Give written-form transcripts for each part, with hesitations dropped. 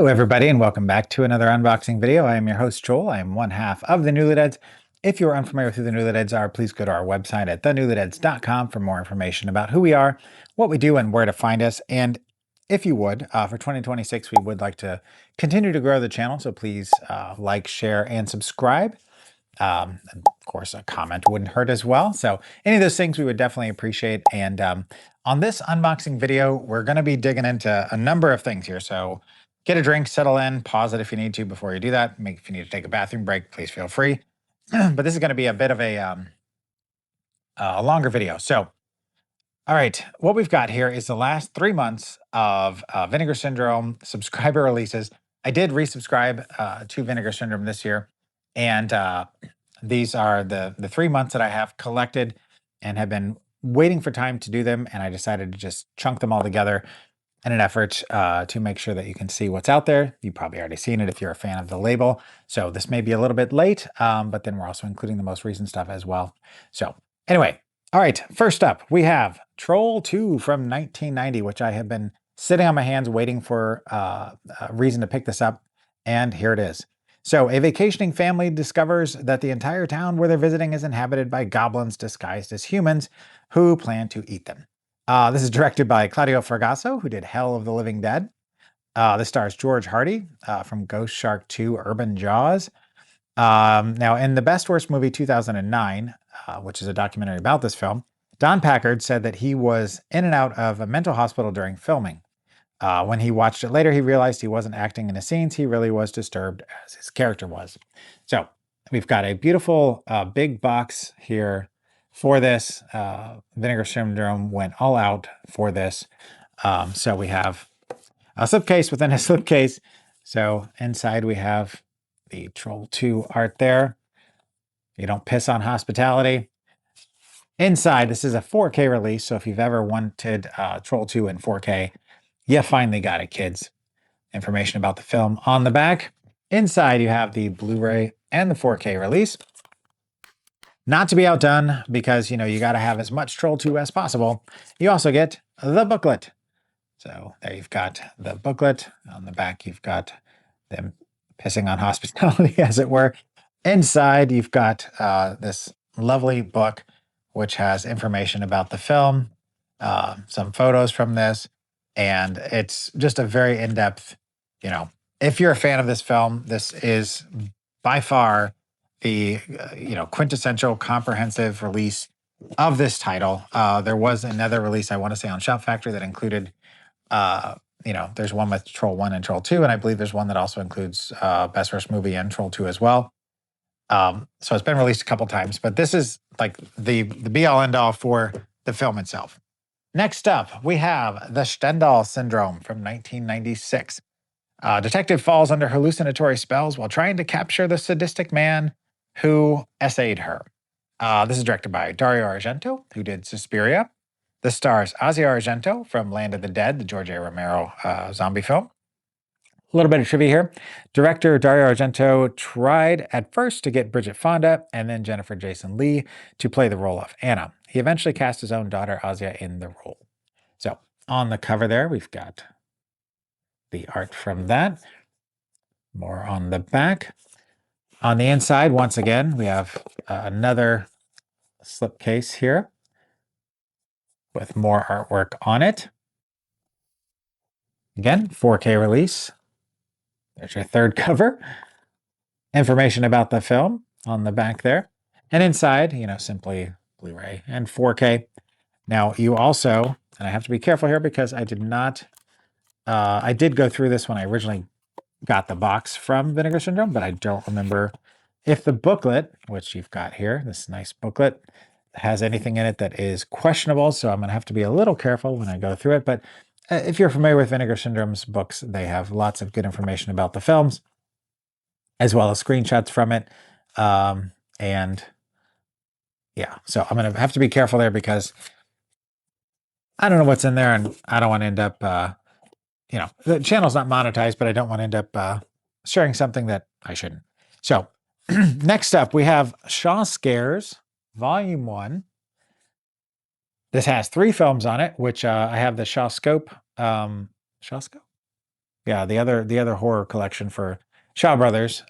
Hello, everybody, and welcome back to another unboxing video. I am your host, Joel. I am one half of the Newlydeads. If you're unfamiliar with who the Newlydeads are, please go to our website at thenewlydeads.com for more information about who we are, what we do, and where to find us. And if you would, for 2026, we would like to continue to grow the channel, so please like, share, and subscribe. And of course, a comment wouldn't hurt as well. So any of those things we would definitely appreciate. And on this unboxing video, we're going to be digging into a number of things here. So get a drink, settle in, pause it if you need to before you do that. If you need to take a bathroom break, please feel free. But this is going to be a bit of a longer video. So, all right, what we've got here is the last 3 months of Vinegar Syndrome subscriber releases. I did resubscribe to Vinegar Syndrome this year, and these are the 3 months that I have collected and have been waiting for time to do them, and I decided to just chunk them all together in an effort to make sure that you can see what's out there. You've probably already seen it if you're a fan of the label. So this may be a little bit late, but then we're also including the most recent stuff as well. So anyway, all right, first up, we have Troll 2 from 1990, which I have been sitting on my hands waiting for a reason to pick this up, and here it is. So a vacationing family discovers that the entire town where they're visiting is inhabited by goblins disguised as humans who plan to eat them. This is directed by Claudio Fragasso, who did Hell of the Living Dead. This stars George Hardy from Ghost Shark 2 Urban Jaws. Now, in the Best Worst Movie 2009, which is a documentary about this film, Don Packard said that he was in and out of a mental hospital during filming. When he watched it later, he realized he wasn't acting in the scenes. He really was disturbed as his character was. So we've got a beautiful big box here for this. Vinegar Syndrome went all out for this. So we have a slipcase within a slipcase. So inside we have the Troll 2 art there. You don't piss on hospitality. Inside, this is a 4K release. So if you've ever wanted Troll 2 in 4K, you finally got it, kids. Information about the film on the back. Inside, you have the Blu-ray and the 4K release. Not to be outdone, because, you know, you got to have as much Troll 2 as possible. You also get the booklet. So there you've got the booklet. On the back, you've got them pissing on hospitality, as it were. Inside, you've got this lovely book, which has information about the film, some photos from this, and it's just a very in-depth, you know, if you're a fan of this film, this is by far the quintessential comprehensive release of this title. There was another release, I want to say, on Shout Factory that included, there's one with Troll 1 and Troll 2, and I believe there's one that also includes Best Worst Movie and Troll 2 as well. So it's been released a couple times, but this is like the be-all end-all for the film itself. Next up, we have the Stendhal Syndrome from 1996. Detective falls under hallucinatory spells while trying to capture the sadistic man who essayed her. This is directed by Dario Argento, who did Suspiria. This stars Asia Argento from Land of the Dead, the George A. Romero zombie film. A little bit of trivia here. Director Dario Argento tried at first to get Bridget Fonda and then Jennifer Jason Leigh to play the role of Anna. He eventually cast his own daughter Asia in the role. So on the cover there, we've got the art from that. More on the back. On the inside, once again, we have another slipcase here with more artwork on it. Again, 4K release. There's your third cover. Information about the film on the back there. And inside, simply Blu-ray and 4K. Now, you also, and I have to be careful here because I did go through this when I originally got the box from Vinegar Syndrome, but I don't remember if the booklet, which you've got here, this nice booklet, has anything in it that is questionable. So I'm going to have to be a little careful when I go through it. But if you're familiar with Vinegar Syndrome's books, they have lots of good information about the films, as well as screenshots from it. And yeah, so I'm going to have to be careful there because I don't know what's in there, and I don't want to end up, the channel's not monetized, but I don't want to end up sharing something that I shouldn't. So next up, we have Shaw Scares, Volume 1. This has 3 films on it, which I have the Shawscope. Shawscope? Yeah, the other horror collection for Shaw Brothers,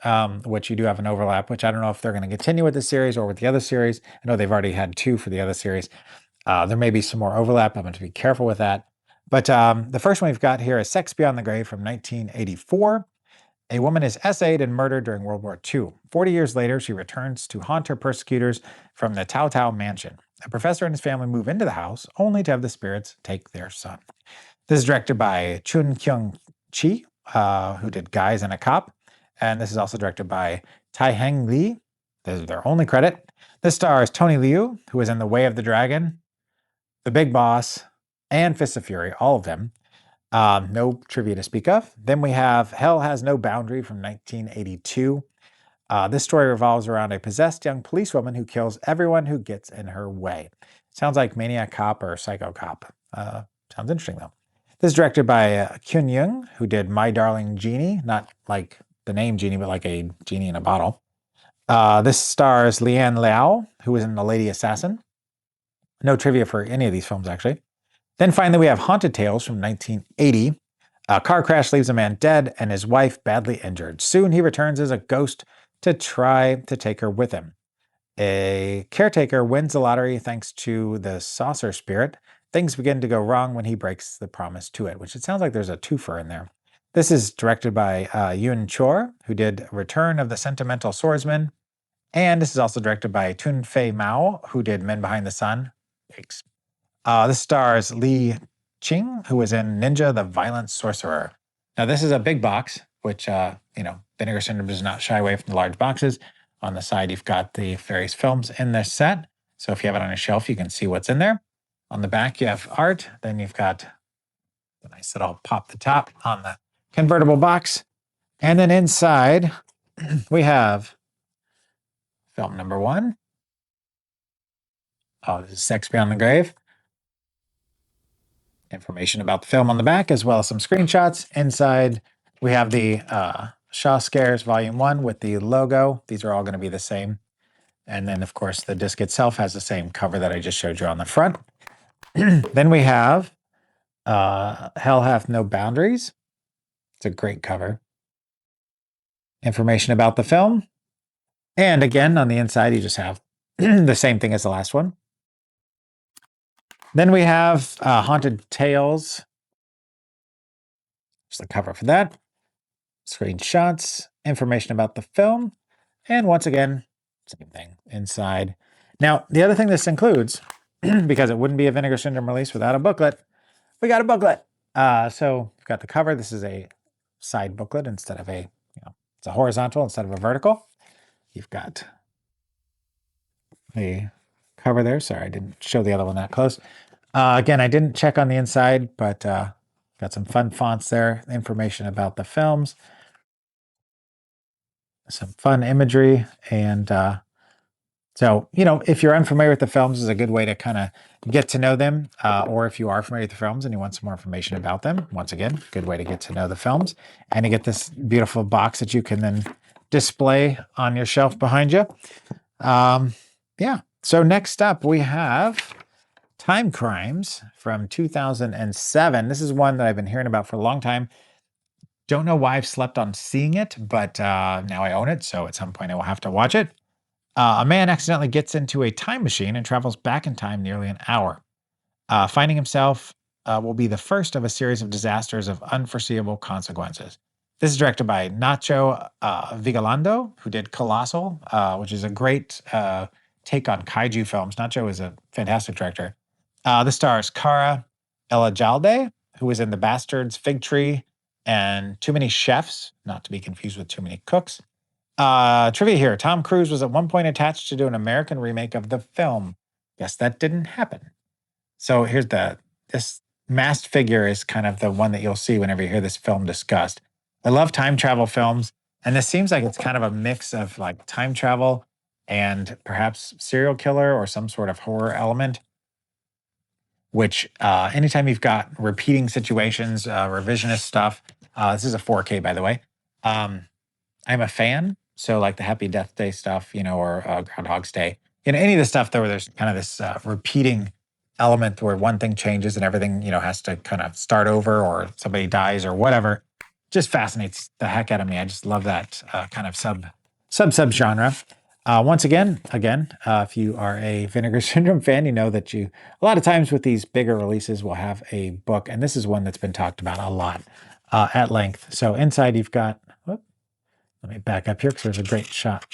which you do have an overlap, which I don't know if they're going to continue with the series or with the other series. I know they've already had two for the other series. There may be some more overlap. I'm going to be careful with that. But the first one we've got here is Sex Beyond the Grave from 1984. A woman is essayed and murdered during World War II. 40 years later, she returns to haunt her persecutors from the Tao Tao mansion. A professor and his family move into the house, only to have the spirits take their son. This is directed by Chun Kyung Chi, who did Guys and a Cop. And this is also directed by Tai Heng Lee. This is their only credit. This stars Tony Liu, who is in The Way of the Dragon, The Big Boss, and Fists of Fury, all of them. No trivia to speak of. Then we have Hell Has No Boundary from 1982. This story revolves around a possessed young policewoman who kills everyone who gets in her way. Sounds like Maniac Cop or Psycho Cop. Sounds interesting, though. This is directed by Kyun Young, who did My Darling Genie, not like the name Genie, but like a genie in a bottle. This stars Lian Liao, who was in The Lady Assassin. No trivia for any of these films, actually. Then finally, we have Haunted Tales from 1980. A car crash leaves a man dead and his wife badly injured. Soon he returns as a ghost to try to take her with him. A caretaker wins the lottery thanks to the saucer spirit. Things begin to go wrong when he breaks the promise to it, which it sounds like there's a twofer in there. This is directed by Yoon Chor, who did Return of the Sentimental Swordsman. And this is also directed by Tun Fei Mao, who did Men Behind the Sun. Yikes. This stars Li Qing, who was in Ninja the Violent Sorcerer. Now, this is a big box, which, Vinegar Syndrome does not shy away from the large boxes. On the side, you've got the various films in this set. So if you have it on a shelf, you can see what's in there. On the back, you have art. Then you've got the nice little pop the top on the convertible box. And then inside, we have film number one. Oh, this is Sex Beyond the Grave. Information about the film on the back, as well as some screenshots. Inside, we have the Shaw Scares Volume 1 with the logo. These are all going to be the same. And then, of course, the disc itself has the same cover that I just showed you on the front. Then we have Hell Hath No Boundaries. It's a great cover. Information about the film. And again, on the inside, you just have the same thing as the last one. Then we have Haunted Tales. Just the cover for that. Screenshots, information about the film, and once again, same thing inside. Now, the other thing this includes, because it wouldn't be a Vinegar Syndrome release without a booklet, we got a booklet. So we've got the cover. This is a side booklet instead of it's a horizontal instead of a vertical. You've got the cover there. Sorry, I didn't show the other one that close. Again, I didn't check on the inside, but got some fun fonts there, information about the films, some fun imagery. And so, if you're unfamiliar with the films, is a good way to kind of get to know them. Or if you are familiar with the films and you want some more information about them, once again, good way to get to know the films and to get this beautiful box that you can then display on your shelf behind you. Yeah. So next up, we have Time Crimes from 2007. This is one that I've been hearing about for a long time. Don't know why I've slept on seeing it, but now I own it, so at some point I will have to watch it. A man accidentally gets into a time machine and travels back in time nearly an hour. Finding himself will be the first of a series of disasters of unforeseeable consequences. This is directed by Nacho Vigalondo, who did Colossal, which is a great take on kaiju films. Nacho is a fantastic director. This stars Cara Elajalde, who was in The Bastards, Fig Tree, and Too Many Chefs, not to be confused with Too Many Cooks. Trivia here. Tom Cruise was at one point attached to do an American remake of the film. Guess that didn't happen. So here's this masked figure is kind of the one that you'll see whenever you hear this film discussed. I love time travel films, and this seems like it's kind of a mix of like time travel and perhaps serial killer or some sort of horror element, which anytime you've got repeating situations, revisionist stuff, this is a 4K, by the way. I'm a fan. So like the Happy Death Day stuff, or Groundhog's Day, any of the stuff where there's kind of this repeating element where one thing changes and everything, has to kind of start over or somebody dies or whatever. just fascinates the heck out of me. I just love that kind of sub genre. Once again, if you are a Vinegar Syndrome fan, you know that a lot of times with these bigger releases, we'll have a book, and this is one that's been talked about a lot at length. So inside you've got, let me back up here because there's a great shot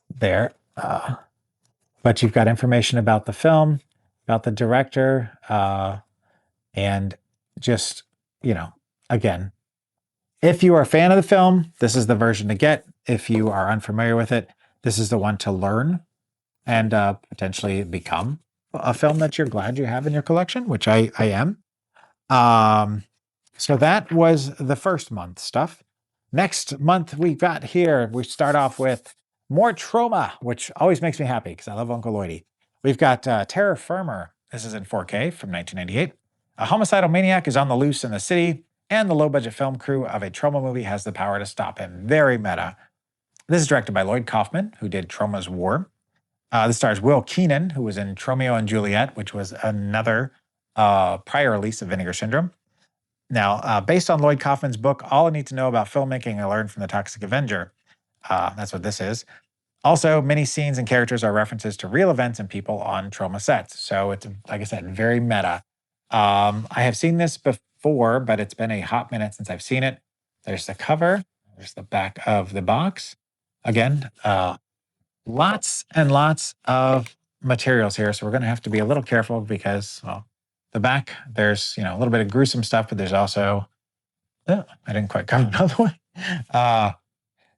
there. But you've got information about the film, about the director, and just, again, if you are a fan of the film, this is the version to get. If you are unfamiliar with it, this is the one to learn and potentially become a film that you're glad you have in your collection, which I am. So that was the first month stuff. Next month we got here, we start off with more Trauma, which always makes me happy because I love Uncle Lloydie. We've got Terror Firmer. This is in 4K from 1998. A homicidal maniac is on the loose in the city, and the low-budget film crew of a Trauma movie has the power to stop him. Very meta. This is directed by Lloyd Kaufman, who did Trauma's War. This stars Will Keenan, who was in Romeo and Juliet, which was another prior release of Vinegar Syndrome. Now, based on Lloyd Kaufman's book, All I Need to Know About Filmmaking I Learned from the Toxic Avenger. That's what this is. Also, many scenes and characters are references to real events and people on Trauma sets. So it's, like I said, very meta. I have seen this before, but it's been a hot minute since I've seen it. There's the cover. There's the back of the box. Again, lots and lots of materials here. So we're going to have to be a little careful because, well, the back, there's, a little bit of gruesome stuff, but there's also, I didn't quite cover it all the way.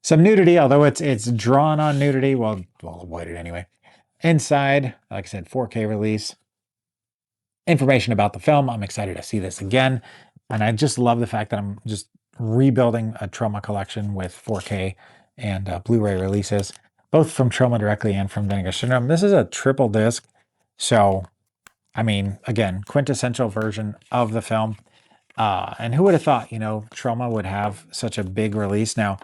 Some nudity, although it's drawn on nudity. Well, we'll avoid it anyway. Inside, like I said, 4K release. Information about the film. I'm excited to see this again. And I just love the fact that I'm just rebuilding a Trauma collection with 4K and Blu-ray releases, both from Trauma directly and from Vinegar Syndrome. This is a triple disc. So, I mean, again, quintessential version of the film. And who would have thought, Trauma would have such a big release? Now,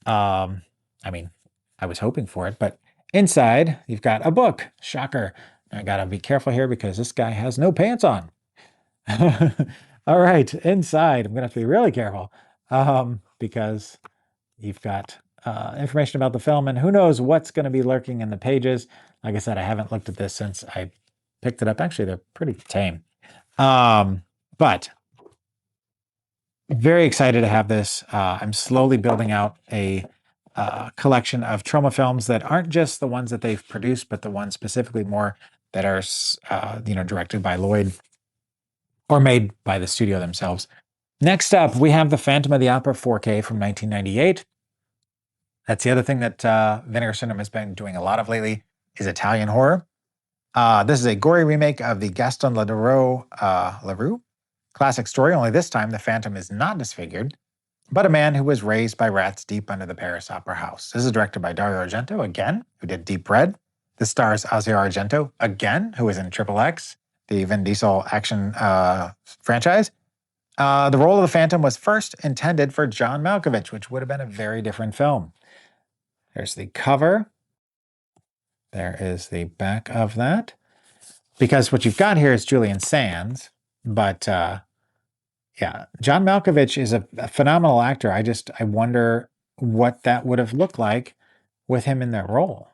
I mean, I was hoping for it, but inside you've got a book. Shocker. I gotta be careful here because this guy has no pants on. All right, inside, I'm gonna have to be really careful because you've got information about the film, and who knows what's going to be lurking in the pages. Like I said, I haven't looked at this since I picked it up. Actually, they're pretty tame. But very excited to have this. I'm slowly building out a collection of Trauma films that aren't just the ones that they've produced, but the ones specifically more that are, directed by Lloyd or made by the studio themselves. Next up, we have The Phantom of the Opera 4K from 1998. That's the other thing that Vinegar Syndrome has been doing a lot of lately is Italian horror. This is a gory remake of the Gaston Leroux classic story, only this time the Phantom is not disfigured, but a man who was raised by rats deep under the Paris Opera House. This is directed by Dario Argento, again, who did Deep Red. This stars Oscar Argento, again, who was in Triple X, the Vin Diesel action franchise. The role of the Phantom was first intended for John Malkovich, which would have been a very different film. There's the cover. There is the back of that. Because what you've got here is Julian Sands, but yeah, John Malkovich is a phenomenal actor. I wonder what that would have looked like with him in that role.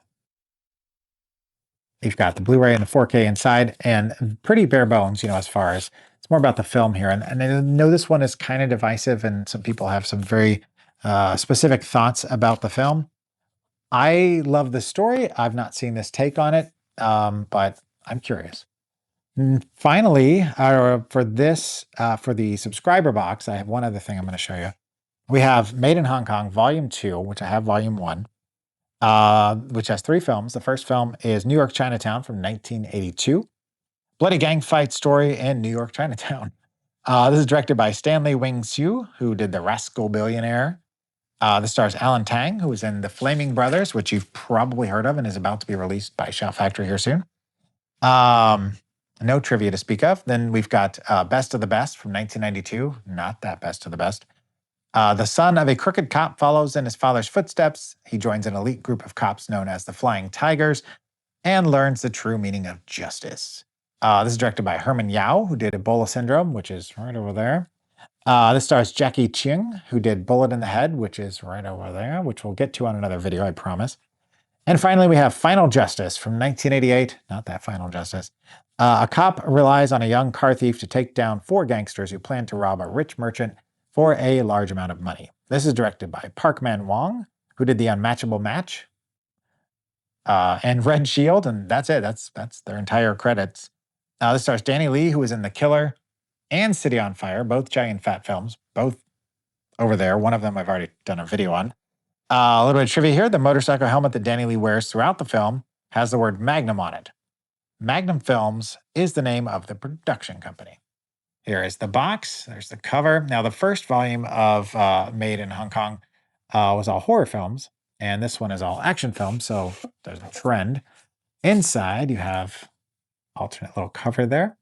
You've got the Blu-ray and the 4K inside, and pretty bare bones, as far as it's more about the film here. And I know this one is kind of divisive, and some people have some very specific thoughts about the film. I love the story. I've not seen this take on it, but I'm curious. And finally, for the subscriber box, I have one other thing I'm going to show you. We have Made in Hong Kong, Volume 2, which I have Volume 1, which has 3 films. The first film is New York Chinatown from 1982. Bloody gang fight story in New York Chinatown. This is directed by Stanley Wing Siu, who did The Rascal Billionaire. This stars Alan Tang, who was in The Flaming Brothers, which you've probably heard of and is about to be released by Shout Factory here soon. No trivia to speak of. Then we've got Best of the Best from 1992. Not that Best of the Best. The son of a crooked cop follows in his father's footsteps. He joins an elite group of cops known as the Flying Tigers and learns the true meaning of justice. This is directed by Herman Yao, who did Ebola Syndrome, which is right over there. This stars Jackie Cheung, who did Bullet in the Head, which is right over there, which we'll get to on another video, I promise. And finally, we have Final Justice from 1988. Not that Final Justice. A cop relies on a young car thief to take down 4 gangsters who plan to rob a rich merchant for a large amount of money. This is directed by Park Man-wong, who did The Unmatchable Match and Red Shield, and that's it. That's their entire credits. This stars Danny Lee, who was in The Killer and City on Fire, both giant fat films, both over there. One of them I've already done a video on. A little bit of trivia here. The motorcycle helmet that Danny Lee wears throughout the film has the word Magnum on it. Magnum Films is the name of the production company. Here is the box. There's the cover. Now, the first volume of Made in Hong Kong was all horror films, and this one is all action films, so there's a trend. Inside, you have alternate little cover there.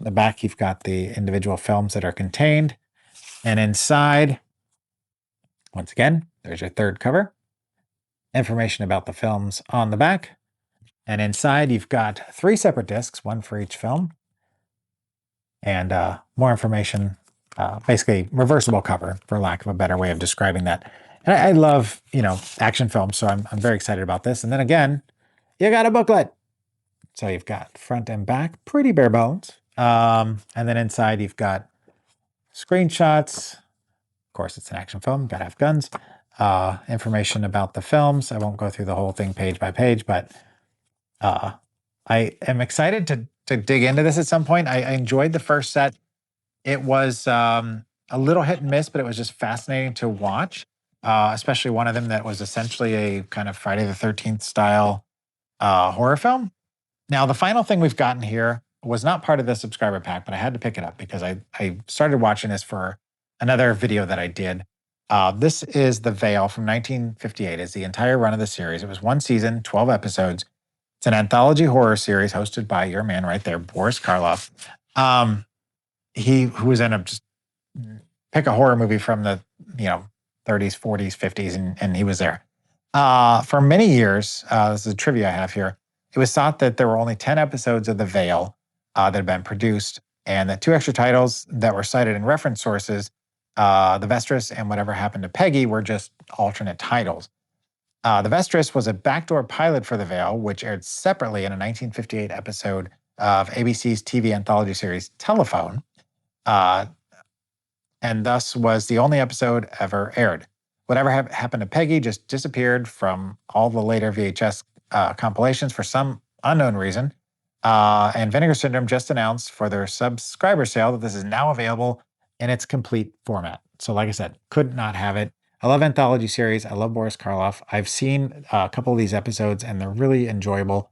On the back, you've got the individual films that are contained. And inside, once again, there's your third cover. Information about the films on the back. And inside, you've got 3 separate discs, one for each film. And more information, basically reversible cover, for lack of a better way of describing that. And I love, action films, so I'm very excited about this. And then again, you got a booklet. So you've got front and back, pretty bare bones. And then inside, you've got screenshots. Of course, it's an action film, gotta have guns. Information about the films. I won't go through the whole thing page by page, but I am excited to dig into this at some point. I enjoyed the first set. It was a little hit and miss, but it was just fascinating to watch, especially one of them that was essentially a kind of Friday the 13th style horror film. Now, the final thing we've gotten here was not part of the subscriber pack, but I had to pick it up because I started watching this for another video that I did. This is The Veil from 1958. It's the entire run of the series. It was 1 season, 12 episodes. It's an anthology horror series hosted by your man right there, Boris Karloff. Who was in just pick a horror movie from the 30s, 40s, 50s, and he was there. For many years, this is a trivia I have here, it was thought that there were only 10 episodes of The Veil that had been produced, and that 2 extra titles that were cited in reference sources, The Vestris and Whatever Happened to Peggy, were just alternate titles. The Vestris was a backdoor pilot for The Veil, which aired separately in a 1958 episode of ABC's TV anthology series Telephone, and thus was the only episode ever aired. Whatever Happened to Peggy just disappeared from all the later VHS compilations for some unknown reason. And Vinegar Syndrome just announced for their subscriber sale that this is now available in its complete format. So like I said, could not have it. I love anthology series. I love Boris Karloff. I've seen a couple of these episodes and they're really enjoyable.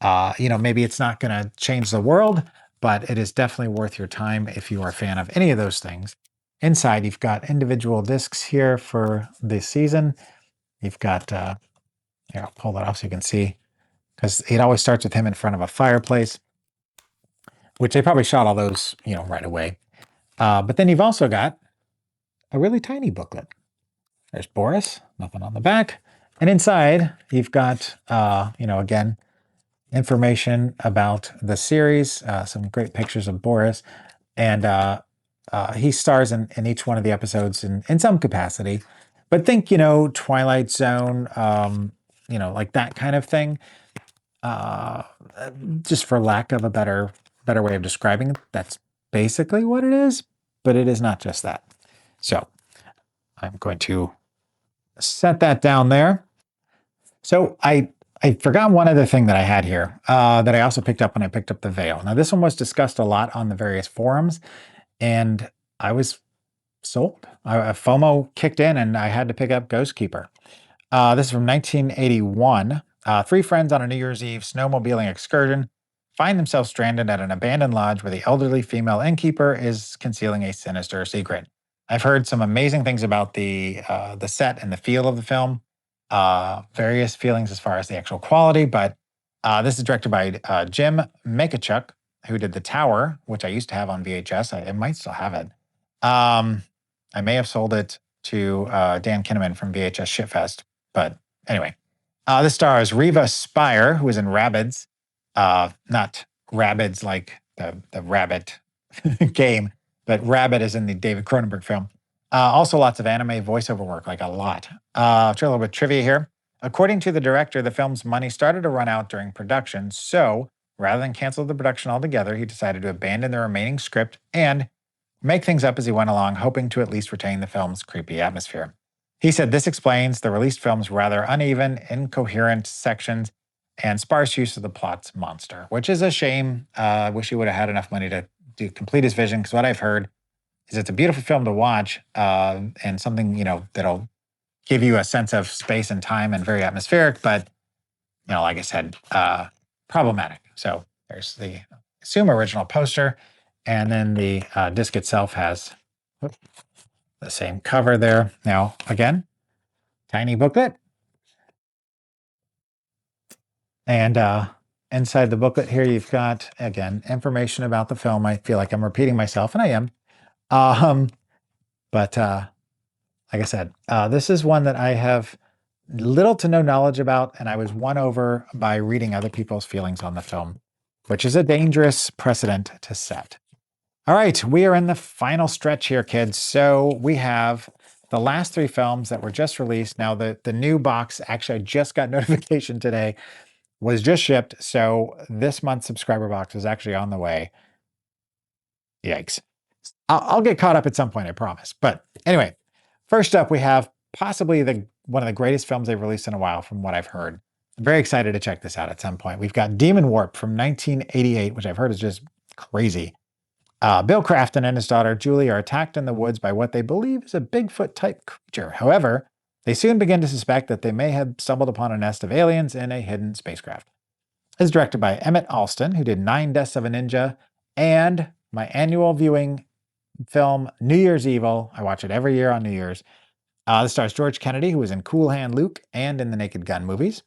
Maybe it's not going to change the world, but it is definitely worth your time if you are a fan of any of those things. Inside, you've got individual discs here for this season. You've got, here, I'll pull that off so you can see, because it always starts with him in front of a fireplace, which they probably shot all those, right away. But then you've also got a really tiny booklet. There's Boris, nothing on the back. And inside, you've got, again, information about the series, some great pictures of Boris. And he stars in each one of the episodes in some capacity. But think, Twilight Zone, like that kind of thing. Just for lack of a better way of describing it, that's basically what it is. But it is not just that. So I'm going to set that down there. So I forgot one other thing that I had here that I also picked up when I picked up The Veil. Now, this one was discussed a lot on the various forums, and I was sold. FOMO kicked in, and I had to pick up Ghost Keeper. This is from 1981. 3 friends on a New Year's Eve snowmobiling excursion find themselves stranded at an abandoned lodge where the elderly female innkeeper is concealing a sinister secret. I've heard some amazing things about the set and the feel of the film. Various feelings as far as the actual quality, but this is directed by Jim Makachuk, who did The Tower, which I used to have on VHS. I might still have it. I may have sold it to Dan Kinnaman from VHS Shitfest, but anyway. This stars Reva Spire, who was in Rabbids, not Rabbids like the rabbit game, but Rabbit is in the David Cronenberg film. Also lots of anime voiceover work, like a lot. I'll try a little bit of trivia here. According to the director, the film's money started to run out during production, so rather than cancel the production altogether, he decided to abandon the remaining script and make things up as he went along, hoping to at least retain the film's creepy atmosphere. He said this explains the released film's rather uneven, incoherent sections and sparse use of the plot's monster, which is a shame. Wish he would have had enough money to complete his vision, because what I've heard is it's a beautiful film to watch, and something, that'll give you a sense of space and time and very atmospheric, but, like I said, problematic. So there's the assume original poster, and then the disc itself has the same cover there. Now, again, tiny booklet. And inside the booklet here, you've got, again, information about the film. I feel like I'm repeating myself, and I am. But like I said, this is one that I have little to no knowledge about, and I was won over by reading other people's feelings on the film, which is a dangerous precedent to set. All right, we are in the final stretch here, kids. So we have the last 3 films that were just released. Now, the new box, actually, I just got notification today, was just shipped. So this month's subscriber box is actually on the way. Yikes. I'll get caught up at some point, I promise. But anyway, first up, we have possibly one of the greatest films they've released in a while, from what I've heard. I'm very excited to check this out at some point. We've got Demon Warp from 1988, which I've heard is just crazy. Bill Crafton and his daughter Julie are attacked in the woods by what they believe is a Bigfoot-type creature. However, they soon begin to suspect that they may have stumbled upon a nest of aliens in a hidden spacecraft. It's directed by Emmett Alston, who did 9 Deaths of a Ninja, and my annual viewing film, New Year's Evil. I watch it every year on New Year's. This stars George Kennedy, who was in Cool Hand Luke and in the Naked Gun movies.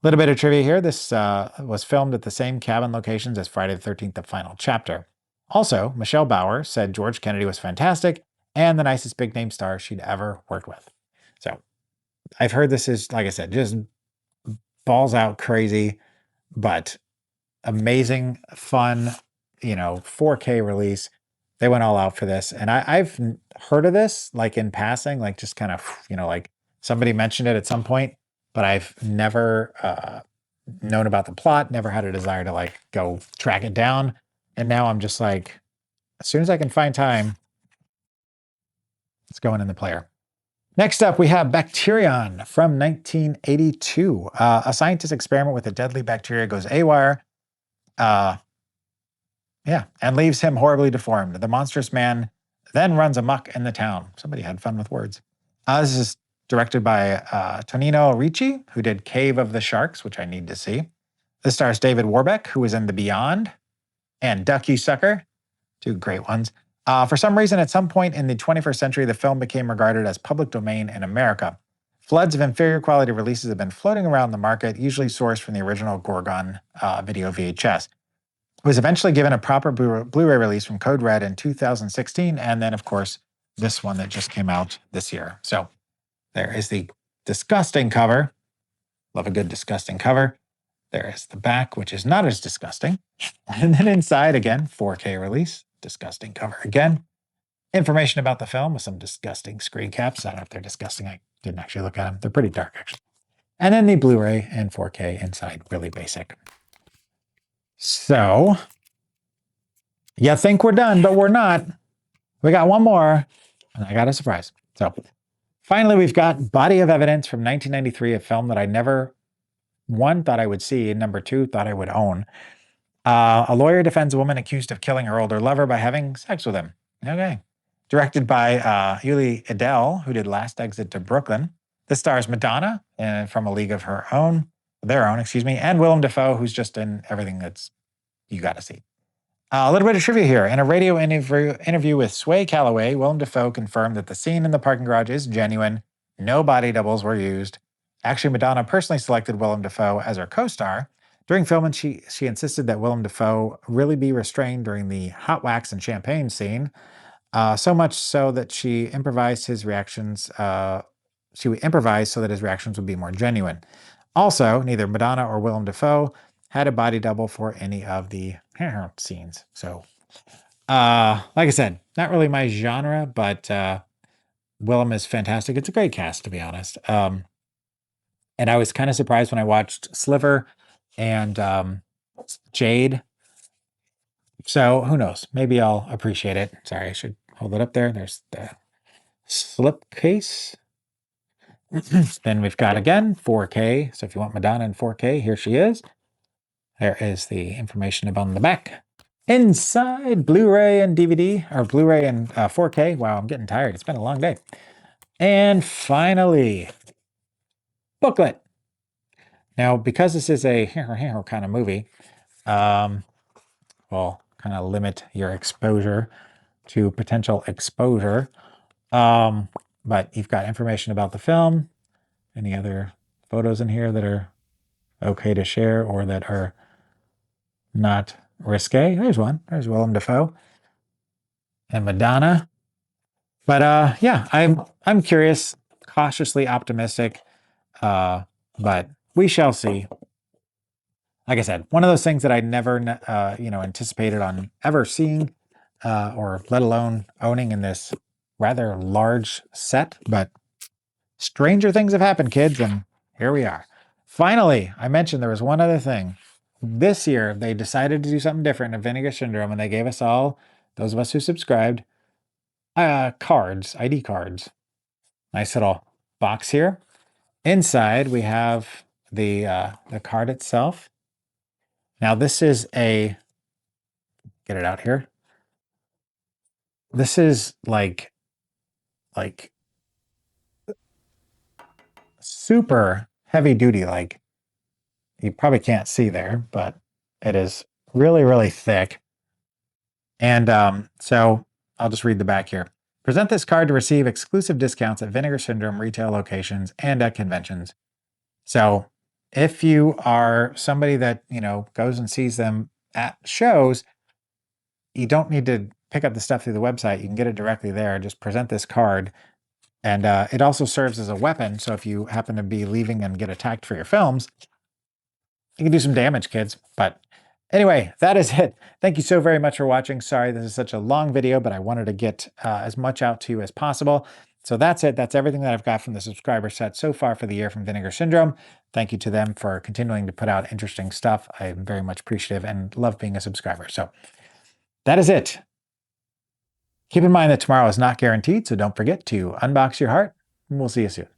A little bit of trivia here. This was filmed at the same cabin locations as Friday the 13th, The Final Chapter. Also, Michelle Bauer said George Kennedy was fantastic and the nicest big-name star she'd ever worked with. So I've heard this is, like I said, just balls out crazy, but amazing, fun, 4K release. They went all out for this. And I've heard of this, like in passing, like just kind of, like somebody mentioned it at some point, but I've never known about the plot, never had a desire to like go track it down. And now I'm just like, as soon as I can find time, it's going in the player. Next up, we have Bacterion from 1982. A scientist experiment with a deadly bacteria goes AWOL. And leaves him horribly deformed. The monstrous man then runs amok in the town. Somebody had fun with words. This is directed by Tonino Ricci, who did Cave of the Sharks, which I need to see. This stars David Warbeck, who was in The Beyond, and Duck You Sucker, 2 great ones. For some reason, at some point in the 21st century, the film became regarded as public domain in America. Floods of inferior quality releases have been floating around the market, usually sourced from the original Gorgon video VHS. It was eventually given a proper Blu-ray release from Code Red in 2016, and then, of course, this one that just came out this year. So there is the disgusting cover. Love a good disgusting cover. There is the back, which is not as disgusting. And then inside, again, 4K release, disgusting cover again. Information about the film with some disgusting screen caps. I don't know if they're disgusting. I didn't actually look at them. They're pretty dark, actually. And then the Blu-ray and 4K inside, really basic. So, you think we're done, but we're not. We got one more, and I got a surprise. So, finally, we've got Body of Evidence from 1993, a film that I never, 1, thought I would see, and number 2, thought I would own. A lawyer defends a woman accused of killing her older lover by having sex with him. Okay. Directed by Newlydeads, who did Last Exit to Brooklyn. This stars Madonna from A League of Their Own, and Willem Dafoe, who's just in everything that's you got to see. A little bit of trivia here. In a radio interview with Sway Calloway, Willem Dafoe confirmed that the scene in the parking garage is genuine. No body doubles were used. Actually, Madonna personally selected Willem Dafoe as her co-star. During filming, she insisted that Willem Dafoe really be restrained during the hot wax and champagne scene, so much so that she improvised his reactions. She would improvise so that his reactions would be more genuine. Also, neither Madonna or Willem Dafoe had a body double for any of the scenes. So, Like I said, not really my genre, but Willem is fantastic. It's a great cast, to be honest. And I was kind of surprised when I watched Sliver and Jade. So who knows? Maybe I'll appreciate it. Sorry, I should hold it up there. There's the slipcase. Then we've got again 4K. So if you want Madonna in 4K, here she is. There is the information about the back. Inside Blu-ray and DVD, or Blu-ray and 4K. Wow, I'm getting tired. It's been a long day. And finally, booklet. Now, because this is a kind of movie, will kind of limit your exposure to potential exposure. But you've got information about the film, any other photos in here that are okay to share or that are not risque. There's one. There's Willem Dafoe and Madonna. But yeah, I'm curious, cautiously optimistic. But we shall see. Like I said, one of those things that I never anticipated on ever seeing, or let alone owning in this rather large set. But stranger things have happened, kids, and here we are. Finally, I mentioned there was one other thing. This year, they decided to do something different in Vinegar Syndrome, and they gave us all, those of us who subscribed, cards, ID cards. Nice little box here. Inside, we have the card itself. Now, this is get it out here. This is like super heavy duty. Like, you probably can't see there, but it is really, really thick. And so I'll just read the back here. Present this card to receive exclusive discounts at Vinegar Syndrome retail locations and at conventions. So if you are somebody that, goes and sees them at shows, you don't need to pick up the stuff through the website. You can get it directly there. Just present this card. And it also serves as a weapon. So if you happen to be leaving and get attacked for your films, you can do some damage, kids. But anyway, that is it. Thank you so very much for watching. Sorry this is such a long video, but I wanted to get as much out to you as possible. So that's it. That's everything that I've got from the subscriber set so far for the year from Vinegar Syndrome. Thank you to them for continuing to put out interesting stuff. I'm very much appreciative and love being a subscriber. So that is it. Keep in mind that tomorrow is not guaranteed, so don't forget to unbox your heart, and we'll see you soon.